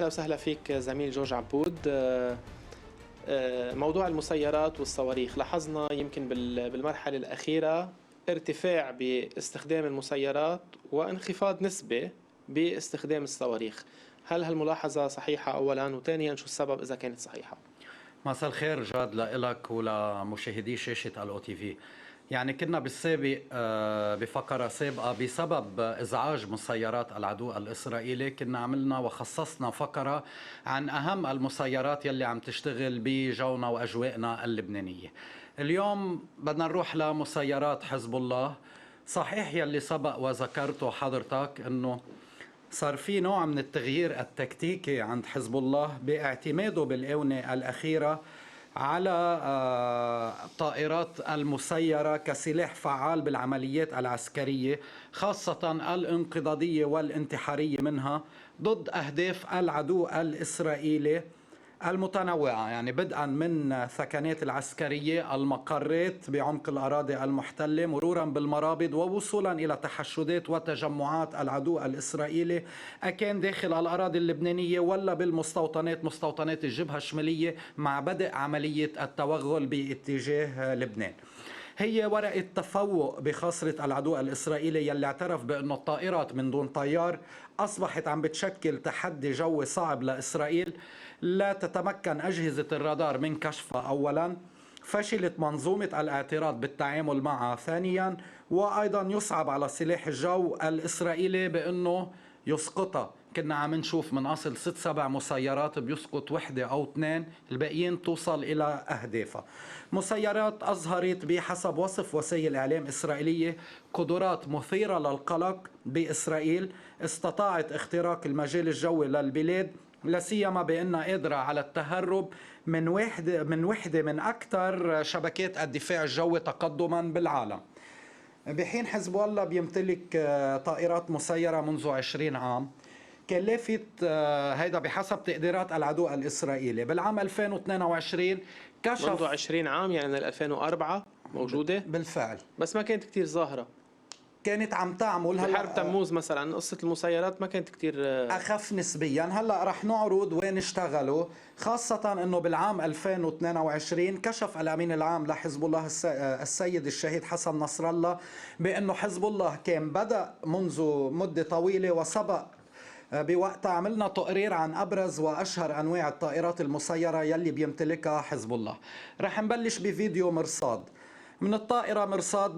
أهلا وسهلا فيك زميل جورج عبود. موضوع المسيرات والصواريخ، لاحظنا يمكن بالمرحلة الأخيرة ارتفاع باستخدام المسيرات وانخفاض نسبة باستخدام الصواريخ. هل هالملاحظة صحيحة أولا؟ وثانيا شو السبب إذا كانت صحيحة؟ مساء الخير جاد لك ولمشاهدي شاشة الأو تي في. يعني كنا بالسابق بفقرة سابقة بسبب إزعاج مسيرات العدو الإسرائيلي كنا عملنا وخصصنا فقرة عن أهم المسيرات يلي عم تشتغل بجونا وأجوائنا اللبنانية. اليوم بدنا نروح لمسيرات حزب الله. صحيح يلي سبق وذكرته حضرتك أنه صار في نوع من التغيير التكتيكي عند حزب الله باعتماده بالآونة الأخيرة على الطائرات المسيرة كسلاح فعال بالعمليات العسكرية، خاصة الانقضاضية والانتحارية منها ضد أهداف العدو الإسرائيلي المتنوعة، يعني بدءا من ثكنات العسكرية، المقرات بعمق الأراضي المحتلة، مرورا بالمرابض، ووصولا إلى تحشدات وتجمعات العدو الإسرائيلي أكان داخل الأراضي اللبنانية ولا بالمستوطنات، مستوطنات الجبهة الشمالية، مع بدء عملية التوغل باتجاه لبنان. هي ورقة تفوق بخاصرة العدو الإسرائيلي يلي اعترف بأنه الطائرات من دون طيار أصبحت عم بتشكل تحدي جوي صعب لإسرائيل، لا تتمكن أجهزة الرادار من كشفها أولا، فشلت منظومة الاعتراض بالتعامل معها ثانيا، وأيضا يصعب على سلاح الجو الإسرائيلي بأنه يسقطها. كنا عم نشوف من أصل 6-7 مسيرات بيسقط وحدة أو 2، الباقيين توصل إلى أهدافها. مسيرات أظهرت بحسب وصف وسائل إعلام إسرائيلية قدرات مثيرة للقلق بإسرائيل، استطاعت اختراق المجال الجوي للبلاد، لا سيما بأنها قادرة على التهرب من وحدة من أكثر شبكات الدفاع الجوي تقدما بالعالم. بحين حزب الله بيمتلك طائرات مسيرة منذ 20 عام. كان لافت هيدا بحسب تقديرات العدو الإسرائيلي بالعام 2022 كشف منذ 20 عام، يعني من 2004 موجودة بالفعل، بس ما كانت كتير ظاهرة. كانت عم تعمل بحرب تموز مثلا قصة المسيرات ما كانت كتير أخف نسبيا. هلأ رح نعرض وين اشتغلوا، خاصة أنه بالعام 2022 كشف الأمين العام لحزب الله السيد الشهيد حسن نصر الله بأنه حزب الله كان بدأ منذ مدة طويلة، وسبق بوقتها عملنا تقرير عن أبرز وأشهر أنواع الطائرات المسيرة يلي بيمتلكها حزب الله. رح نبلش بفيديو مرصاد من الطائرة.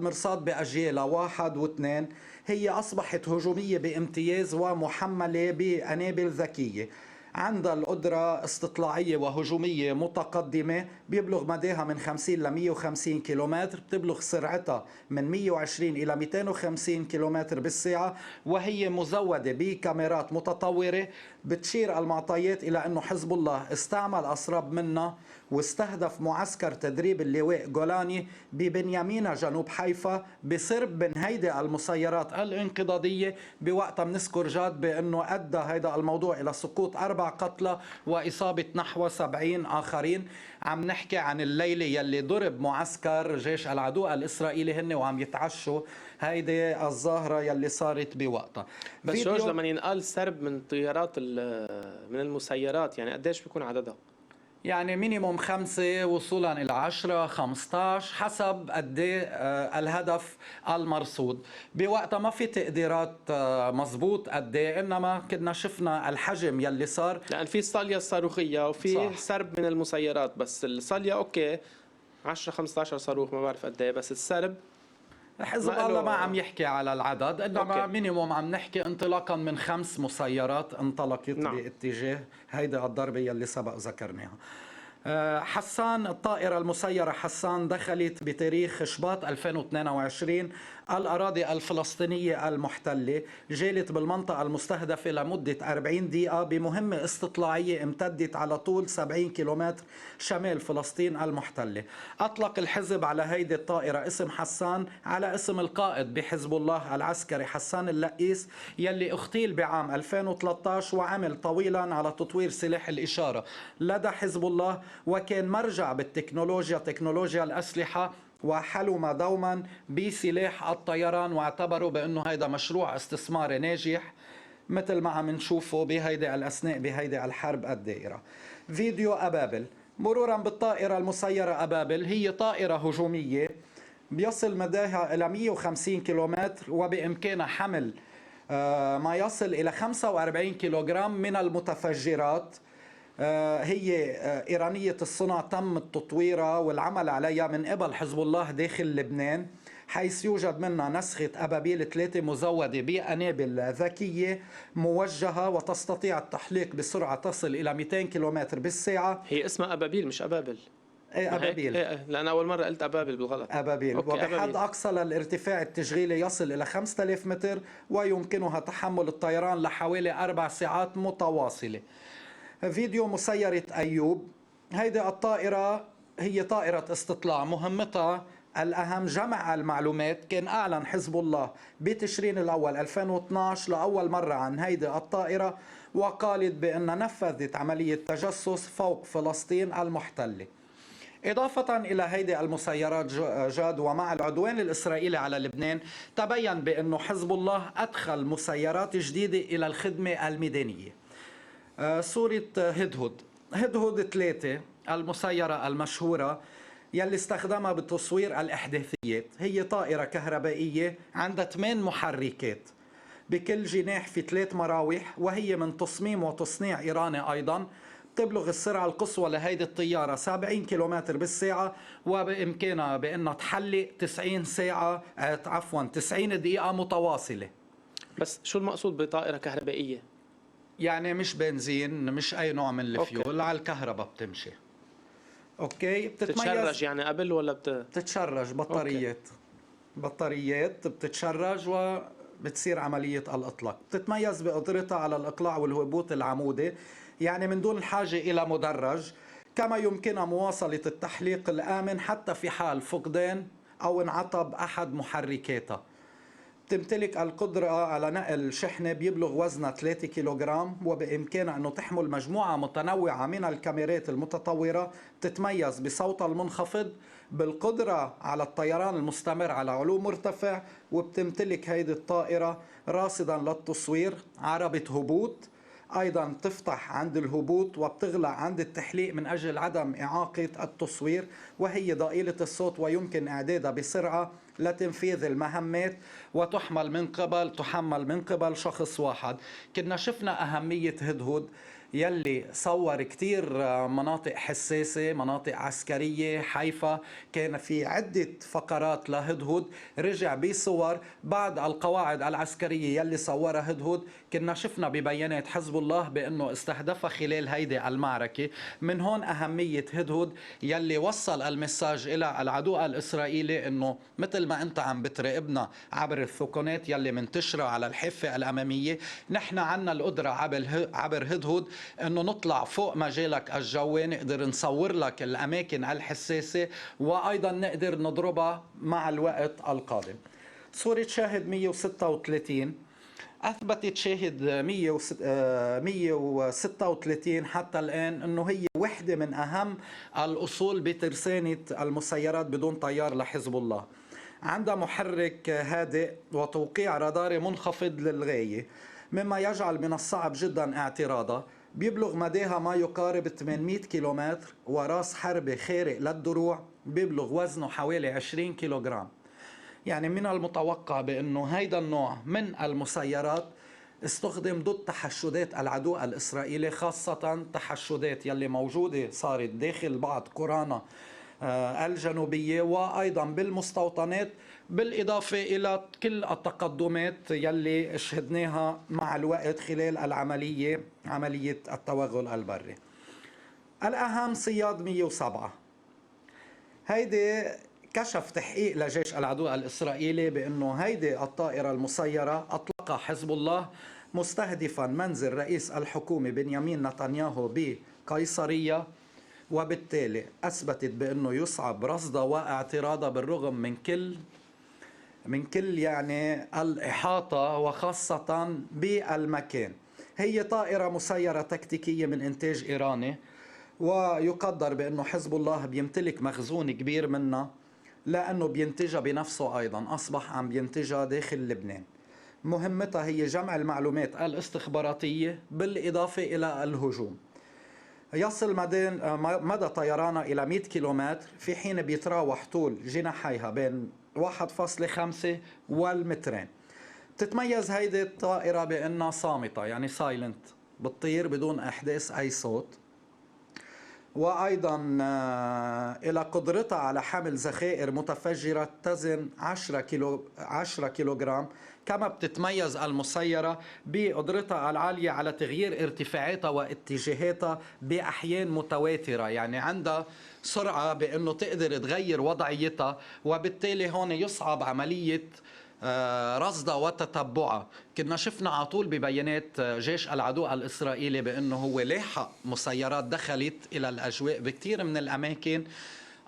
مرصاد بأجيالها 1 و2. هي أصبحت هجومية بامتياز ومحملة بأنابل ذكية، عندها القدرة استطلاعية وهجومية متقدمة، بيبلغ مداها من 50 ل 150 كيلومتر، بتبلغ سرعتها من 120 إلى 250 كيلومتر بالساعة، وهي مزودة بكاميرات متطورة بتشير المعطيات إلى أنه حزب الله استعمل أسراب منها واستهدف معسكر تدريب اللواء جولاني ببنيامينا جنوب حيفا بسرب من هيدي المسيرات الانقضاضية. بوقتها بنذكر جاد بأنه أدى هيدا الموضوع إلى سقوط 4 قتلى وإصابة نحو 70 آخرين. عم نحكي عن الليلة يلي ضرب معسكر جيش العدو الإسرائيلي هن وعم يتعشوا. هيدي الظاهرة يلي صارت بوقتها. بس جورج، لما ينقال سرب من طيارات من المسيرات، يعني قديش بيكون عددها؟ يعني مينيموم 5 وصولا إلى 10 15 حسب قد الهدف المرصود. بوقتها ما في تقديرات مزبوط قد، انما كنا شفنا الحجم يلي صار، لأن في الصالية الصاروخية وفي صح. سرب من المسيرات. بس الصالية اوكي 10 15 صاروخ، ما بعرف قد ايه، بس السرب حزب الله ما عم يحكي على العدد، انما مينيموم عم نحكي انطلاقا من 5 مسيرات انطلقت باتجاه هيدا الضربة يلي سبق ذكرناها. حسان، الطائرة المسيرة حسان دخلت بتاريخ شباط 2022 الأراضي الفلسطينية المحتلة، جالت بالمنطقة المستهدفة لمدة 40 دقيقة بمهمة استطلاعية امتدت على طول 70 كيلومتر شمال فلسطين المحتلة. أطلق الحزب على هيدي الطائرة اسم حسان على اسم القائد بحزب الله العسكري حسان اللقيس يلي اغتيل بعام 2013 وعمل طويلا على تطوير سلاح الإشارة لدى حزب الله، وكان مرجع بالتكنولوجيا، تكنولوجيا الأسلحة، وحلم دوما بسلاح الطيران، واعتبروا بأنه هذا مشروع استثماري ناجح مثل ما عم نشوفه بهيدي الأثناء بهيدي الحرب الدائرة. فيديو أبابل. مرورا بالطائرة المسيرة أبابل، هي طائرة هجومية بيصل مداها إلى 150 كيلومتر، وبإمكانها حمل ما يصل إلى 45 كيلوغرام من المتفجرات. هي إيرانية الصنع، تم تطويرها والعمل عليها من قبل حزب الله داخل لبنان، حيث يوجد منها نسخة أبابيل 3 مزودة بأنابل ذكية موجهة وتستطيع التحليق بسرعة تصل إلى 200 كيلومتر بالساعة. هي اسمها أبابيل مش أبابل. إيه أبابيل. إيه لأن أول مرة قلت أبابل بالغلط. أبابيل. وبحد أبابيل. أقصى للارتفاع التشغيلي يصل إلى 5000 متر، ويمكنها تحمل الطيران لحوالي 4 ساعات متواصلة. فيديو مسيرة أيوب. هيدي الطائرة هي طائرة استطلاع، مهمتها الأهم جمع المعلومات. كان أعلن حزب الله بتشرين الأول 2012 لأول مرة عن هيدي الطائرة، وقالت بأن نفذت عملية تجسس فوق فلسطين المحتلة. إضافة إلى هيدي المسيرات جاد، ومع العدوان الإسرائيلي على لبنان، تبين بأن حزب الله أدخل مسيرات جديدة إلى الخدمة الميدانية. صورة هدهد. هدهد 3 المسيرة المشهورة يلي استخدمها بتصوير الإحداثيات. هي طائرة كهربائية عندها 8 محركات، بكل جناح في 3 مراوح، وهي من تصميم وتصنيع إيراني أيضا. تبلغ السرعة القصوى لهيدي الطيارة 70 كيلومتر بالساعة، وبإمكانها بأنها تحلق 90 ساعة 90 دقيقة متواصلة. بس شو المقصود بطائرة كهربائية؟ يعني مش بنزين، مش أي نوع من الفيول، على الكهرباء بتمشي. أوكي. بتتشرج يعني قبل ولا بتتشرج بطاريات. بطاريات بتتشرج وبتصير عملية الإطلاق. بتتميز بقدرتها على الإقلاع والهبوط العمودي، يعني من دون الحاجة إلى مدرج. كما يمكنها مواصلة التحليق الآمن حتى في حال فقدان أو انعطب أحد محركاتها. تمتلك القدرة على نقل شحنة بيبلغ وزنها 3 كيلوغرام، وبإمكانها أنه تحمل مجموعة متنوعة من الكاميرات المتطورة. تتميز بصوتها المنخفض، بالقدرة على الطيران المستمر على علو مرتفع، وبتمتلك هيدي الطائرة راصدا للتصوير، عربة هبوط أيضا تفتح عند الهبوط وبتغلق عند التحليق من أجل عدم إعاقة التصوير، وهي ضئيلة الصوت ويمكن إعدادها بسرعة لتنفيذ المهمات، وتحمل من قبل شخص واحد. كنا شفنا أهمية هدهد يلي صور كتير مناطق حساسة، مناطق عسكرية. حيفا كان في عدة فقرات لهدهد، رجع بصور بعض القواعد العسكرية يلي صورها هدهد. كنا شفنا ببيانات حزب الله بأنه استهدفها خلال هيدي المعركة. من هون أهمية هدهد يلي وصل المساج إلى العدو الإسرائيلي أنه مثل ما أنت عم بتراقبنا عبر الثقونات يلي منتشرة على الحافة الأمامية، نحن عنا القدرة عبر هدهد أنه نطلع فوق مجالك الجوي، نقدر نصور لك الأماكن الحساسة، وأيضا نقدر نضربها مع الوقت القادم. صورة شاهد 136. أثبتت شاهد 136 حتى الآن أنه هي وحدة من أهم الأصول بترسانة المسيرات بدون طيار لحزب الله. عندها محرك هادئ وتوقيع راداري منخفض للغاية، مما يجعل من الصعب جدا اعتراضها. بيبلغ مداها ما يقارب 800 كيلومتر، وراس حربي خارق للدروع بيبلغ وزنه حوالي 20 كيلوغرام. يعني من المتوقع بأنه هيدا النوع من المسيرات استخدم ضد تحشدات العدو الإسرائيلي، خاصة تحشدات يلي موجودة صارت داخل بعض قرانا الجنوبية وأيضا بالمستوطنات، بالإضافة إلى كل التقدمات يلي شهدناها مع الوقت خلال عملية التوغل البري. الأهم صياد 107. هيدي كشف تحقيق لجيش العدو الإسرائيلي بأنه هيدي الطائرة المسيرة أطلقها حزب الله مستهدفا منزل رئيس الحكومة بنيامين نتنياهو بقيصرية، وبالتالي أثبتت بأنه يصعب رصدها واعتراضها بالرغم من كل يعني الإحاطة، وخاصة بالمكان. هي طائرة مسيرة تكتيكية من إنتاج إيراني، ويقدر بأنه حزب الله بيمتلك مخزون كبير منها، لأنه بينتجها بنفسه أيضا، أصبح عم بينتجها داخل لبنان. مهمتها هي جمع المعلومات الاستخباراتية بالإضافة إلى الهجوم. يصل مدى طيرانها إلى 100 كيلومتر، في حين بيتراوح طول جناحيها بين 1.5 والمترين. تتميز هيدي الطائرة بأنها صامتة، يعني سايلنت، بتطير بدون إحداث أي صوت. وأيضا إلى قدرتها على حمل ذخائر متفجرة تزن 10 كيلوغرام. كما بتتميز المسيرة بقدرتها العالية على تغيير ارتفاعاتها واتجاهاتها بأحيان متواترة، يعني عندها سرعة بأنه تقدر تغير وضعيتها، وبالتالي هون يصعب عملية رصدها وتتبعها. كنا شفنا على طول ببيانات جيش العدو الإسرائيلي بأنه هو لاحق مسيرات دخلت إلى الأجواء بكثير من الأماكن،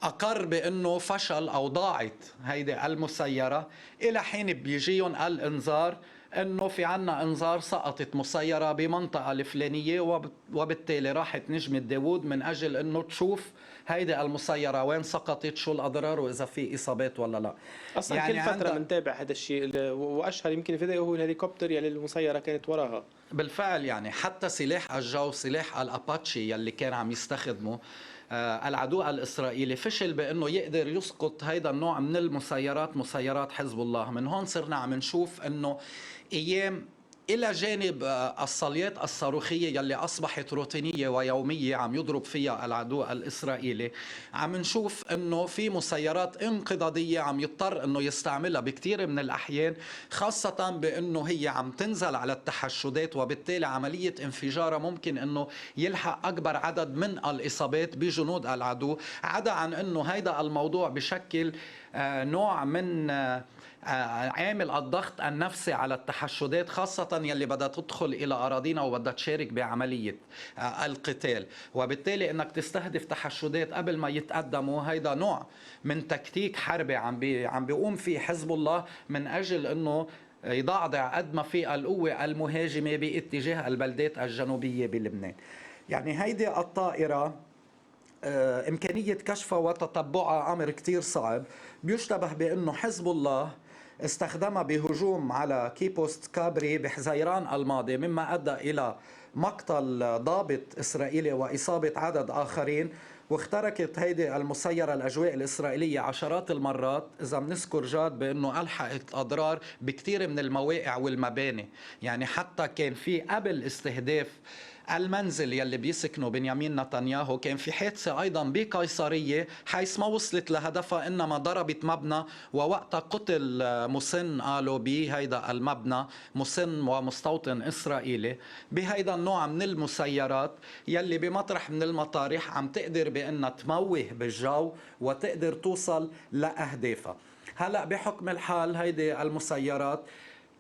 أقر بأنه فشل أو ضاعت هيدي المسيرة، إلى حين بيجيهم الإنذار أنه في عنا إنذار سقطت مسيرة بمنطقة الفلانية، وبالتالي راحت نجمة داوود من أجل أنه تشوف هيدي المسيرة وين سقطت، شو الأضرار، وإذا في إصابات ولا لا. اصلا يعني كل فتره بنتابع هذا الشيء، واشهر يمكن فيديو هو الهليكوبتر يلي المسيره كانت وراها. بالفعل يعني حتى سلاح الجو، سلاح الأباتشي يلي كان عم يستخدمه العدو الإسرائيلي، فشل بأنه يقدر يسقط هيدا النوع من المسيرات، مسيرات حزب الله. من هون صرنا عم نشوف أنه أيام إلى جانب الصليات الصاروخية يلي أصبحت روتينية ويومية عم يضرب فيها العدو الإسرائيلي، عم نشوف أنه في مسيرات انقضاضية عم يضطر أنه يستعملها بكثير من الأحيان، خاصة بأنه هي عم تنزل على التحشدات، وبالتالي عملية انفجارها ممكن أنه يلحق أكبر عدد من الإصابات بجنود العدو. عدا عن أنه هيدا الموضوع بشكل نوع من عامل الضغط النفسي على التحشدات، خاصة يلي بدها تدخل إلى أراضينا وبدها تشارك بعملية القتال، وبالتالي أنك تستهدف تحشدات قبل ما يتقدموا، هيدا نوع من تكتيك حربي عم بيقوم فيه حزب الله من أجل أنه يضعضع قد ما في القوة المهاجمة باتجاه البلدات الجنوبية بلبنان. يعني هيدي الطائرة إمكانية كشفها وتتبعها أمر كتير صعب. بيشتبه بأنه حزب الله استخدمها بهجوم على كيبوست كابري بحزيران الماضي، مما أدى إلى مقتل ضابط إسرائيلي وإصابة عدد آخرين. واخترقت هيدي المسيرة الأجواء الإسرائيلية عشرات المرات، إذا بنذكر جاد بأنه ألحقت أضرار بكثير من المواقع والمباني. يعني حتى كان في قبل استهداف المنزل يلي بيسكنوا بنيامين نتنياهو كان في حادثة أيضا بقيصرية، حيث ما وصلت لهدفها إنما ضربت مبنى، ووقتها قتل مسن قالوا بهيدا المبنى، مسن ومستوطن إسرائيلي بهيدا النوع من المسيرات يلي بمطرح من المطارح عم تقدر بأنها تموه بالجو وتقدر توصل لأهدافها. هلأ بحكم الحال هيدي المسيرات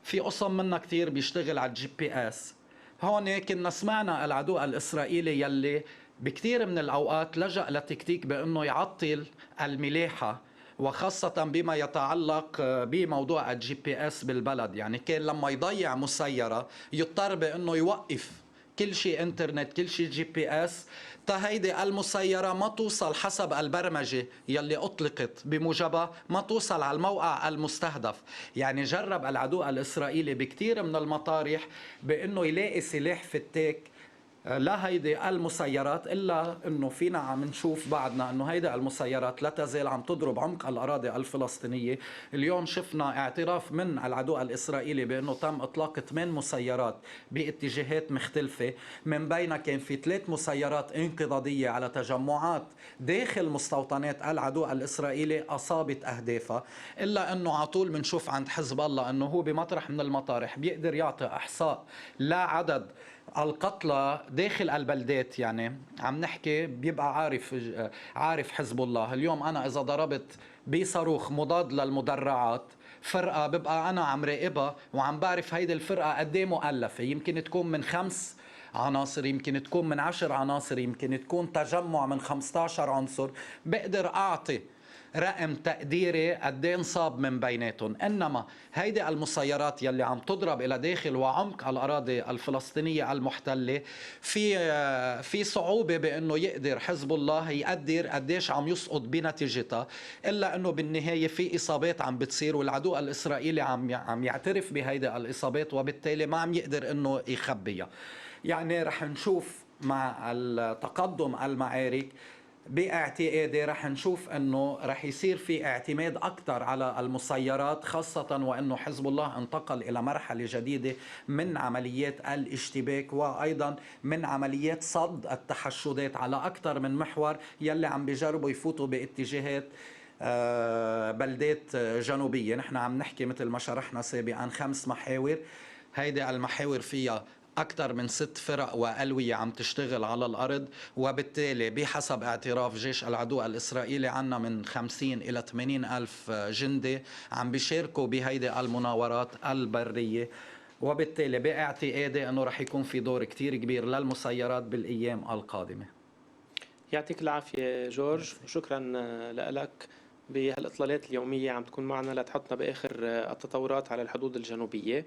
في قسم منها كتير بيشتغل على الجي بي اس. هون كنا سمعنا العدو الإسرائيلي يلي بكثير من الأوقات لجأ لتكتيك بأنه يعطل الملاحة، وخاصة بما يتعلق بموضوع الجي بي اس بالبلد. يعني كان لما يضيع مسيرة يضطر بأنه يوقف كل شيء انترنت، كل شيء جي بي اس، هيدي المسيرة ما توصل حسب البرمجة يلي أطلقت بموجبها، ما توصل على الموقع المستهدف. يعني جرب العدو الإسرائيلي بكتير من المطارح بأنه يلاقي سلاح فتاك لا هيدي المسيرات، إلا أنه فينا عم نشوف بعدنا أنه هيدي المسيرات لا تزال عم تضرب عمق الأراضي الفلسطينية. اليوم شفنا اعتراف من العدو الإسرائيلي بأنه تم إطلاق 8 مسيرات باتجاهات مختلفة، من بينها كان في 3 مسيرات انقضاضية على تجمعات داخل مستوطنات العدو الإسرائيلي أصابت أهدافها. إلا أنه عطول منشوف عند حزب الله أنه هو بمطرح من المطارح بيقدر يعطي إحصاء لا عدد القتلى داخل البلدات. يعني عم نحكي بيبقى عارف حزب الله اليوم أنا إذا ضربت بصاروخ مضاد للمدرعات فرقة، ببقى أنا عم راقبها وعم بعرف هيدي الفرقة قد ايه مؤلفة، يمكن تكون من 5 عناصر، يمكن تكون من 10 عناصر، يمكن تكون تجمع من 15 عنصر. بقدر أعطي رقم تقديري قد ايه انصاب من بيناتهم، انما هيدي المسيرات يلي عم تضرب الى داخل وعمق الاراضي الفلسطينيه المحتله، في صعوبه بانه يقدر حزب الله يقدر قديش عم يسقط بنتيجتها، الا انه بالنهايه في اصابات عم بتصير، والعدو الاسرائيلي عم يعترف بهيدي الاصابات، وبالتالي ما عم يقدر انه يخبيها. يعني رح نشوف مع التقدم المعارك باعتقادي رح نشوف انه رح يصير في اعتماد اكثر على المسيرات، خاصة وانه حزب الله انتقل الى مرحلة جديدة من عمليات الاشتباك، وايضا من عمليات صد التحشدات على اكثر من محور يلي عم بيجربوا يفوتوا باتجاهات بلدات جنوبية. نحن عم نحكي مثل ما شرحنا سابقا 5 محاور، هيدي المحاور فيها أكثر من 6 فرق وألوية عم تشتغل على الأرض، وبالتالي بحسب اعتراف جيش العدو الإسرائيلي عنا من 50 إلى 80 ألف جندي عم بيشاركوا بهيدي المناورات البرية، وبالتالي باعتقادي أنه رح يكون في دور كتير كبير للمسيرات بالأيام القادمة. يعطيك العافية جورج، وشكرا لك بهالإطلالات اليومية عم تكون معنا لتحطنا بآخر التطورات على الحدود الجنوبية.